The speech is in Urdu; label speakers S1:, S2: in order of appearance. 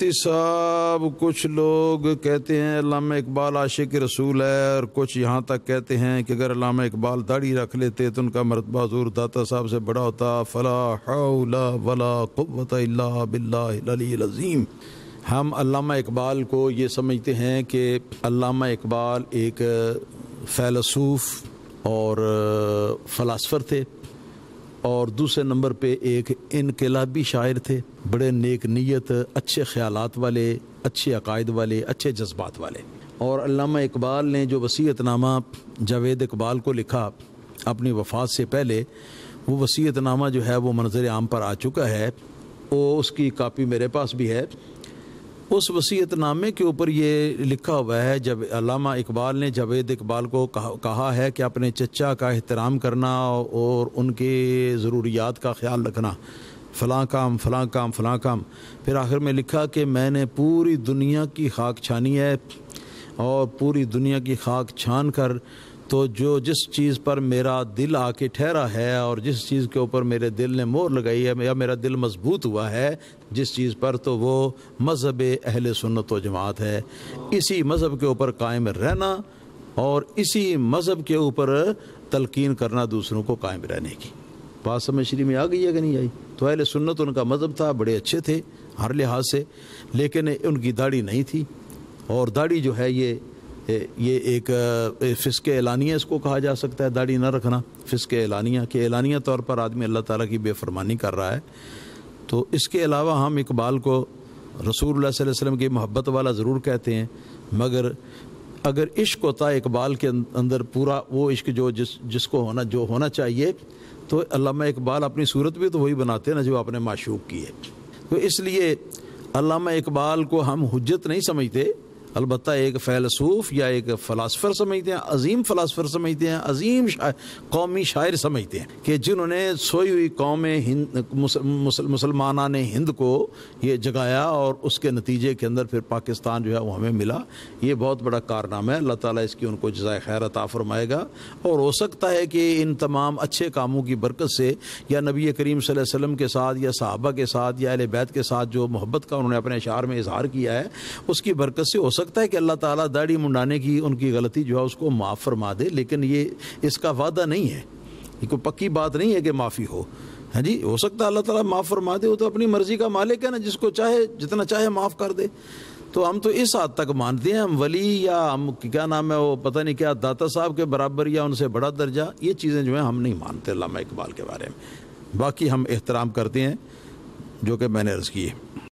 S1: صاحب کچھ لوگ کہتے ہیں علامہ اقبال عاشق رسول ہے، اور کچھ یہاں تک کہتے ہیں کہ اگر علامہ اقبال داڑھی رکھ لیتے تو ان کا مرتبہ حضور داتا صاحب سے بڑا ہوتا۔ فلا حول ولا قوت الا باللہ العلی العظیم۔ ہم علامہ اقبال کو یہ سمجھتے ہیں کہ علامہ اقبال ایک فیلسوف اور فلاسفر تھے، اور دوسرے نمبر پہ ایک انقلابی شاعر تھے، بڑے نیک نیت، اچھے خیالات والے، اچھے عقائد والے، اچھے جذبات والے۔ اور علامہ اقبال نے جو وصیت نامہ جاوید اقبال کو لکھا اپنی وفات سے پہلے، وہ وصیت نامہ جو ہے وہ منظر عام پر آ چکا ہے، وہ اس کی کاپی میرے پاس بھی ہے۔ اس وصیت نامے کے اوپر یہ لکھا ہوا ہے، جب علامہ اقبال نے جاوید اقبال کو کہا ہے کہ اپنے چچا کا احترام کرنا اور ان کے ضروریات کا خیال رکھنا، فلاں کام فلاں کام فلاں کام، پھر آخر میں لکھا کہ میں نے پوری دنیا کی خاک چھانی ہے، اور پوری دنیا کی خاک چھان کر تو جس چیز پر میرا دل آ کے ٹھہرا ہے، اور جس چیز کے اوپر میرے دل نے مہر لگائی ہے یا میرا دل مضبوط ہوا ہے جس چیز پر، تو وہ مذہب اہل سنت و جماعت ہے۔ اسی مذہب کے اوپر قائم رہنا اور اسی مذہب کے اوپر تلقین کرنا دوسروں کو قائم رہنے کی۔ بات سمجھ میں آ گئی ہے کہ نہیں آئی؟ تو اہل سنت ان کا مذہب تھا، بڑے اچھے تھے ہر لحاظ سے، لیکن ان کی داڑھی نہیں تھی، اور داڑھی جو ہے یہ ایک فسق اعلانیہ اس کو کہا جا سکتا ہے، داڑھی نہ رکھنا فسق اعلانیہ، کہ اعلانیہ طور پر آدمی اللہ تعالیٰ کی بے فرمانی کر رہا ہے۔ تو اس کے علاوہ ہم اقبال کو رسول اللہ صلی اللہ علیہ وسلم کی محبت والا ضرور کہتے ہیں، مگر اگر عشق ہوتا ہے اقبال کے اندر پورا وہ عشق جس کو ہونا چاہیے، تو علامہ اقبال اپنی صورت بھی تو وہی بناتے ہیں نا جو اپنے معشوق کی ہے۔ تو اس لیے علامہ اقبال کو ہم حجت نہیں سمجھتے، البتہ ایک فیلسوف یا ایک فلاسفر سمجھتے ہیں، عظیم فلاسفر سمجھتے ہیں، عظیم قومی شاعر سمجھتے ہیں، کہ جنہوں نے سوئی ہوئی قوم مسلمانان ہند کو یہ جگایا، اور اس کے نتیجے کے اندر پھر پاکستان جو ہے وہ ہمیں ملا۔ یہ بہت بڑا کارنامہ ہے، اللہ تعالیٰ اس کی ان کو جزائے خیر عطا فرمائے گا۔ اور ہو سکتا ہے کہ ان تمام اچھے کاموں کی برکت سے، یا نبی کریم صلی اللہ علیہ وسلم کے ساتھ یا صحابہ کے ساتھ یا اہل بیت کے ساتھ جو محبت کا انہوں نے اپنے اشعار میں اظہار کیا ہے، اس کی برکت سے ہو سکتا ہے کہ اللہ تعالیٰ داڑھی منڈانے کی ان کی غلطی جو ہے اس کو معاف فرما دے، لیکن یہ اس کا وعدہ نہیں ہے، یہ کوئی پکی بات نہیں ہے کہ معافی ہو۔ ہاں جی، ہو سکتا ہے اللہ تعالیٰ معاف فرما دے، وہ تو اپنی مرضی کا مالک ہے نا، جس کو چاہے جتنا چاہے معاف کر دے۔ تو ہم تو اس حد تک مانتے ہیں، ہم ولی یا ہم کیا نام ہے وہ پتہ نہیں کیا داتا صاحب کے برابر یا ان سے بڑا درجہ، یہ چیزیں جو ہیں ہم نہیں مانتے علامہ اقبال کے بارے میں۔ باقی ہم احترام کرتے ہیں جو کہ میں نے عرض کی ہے۔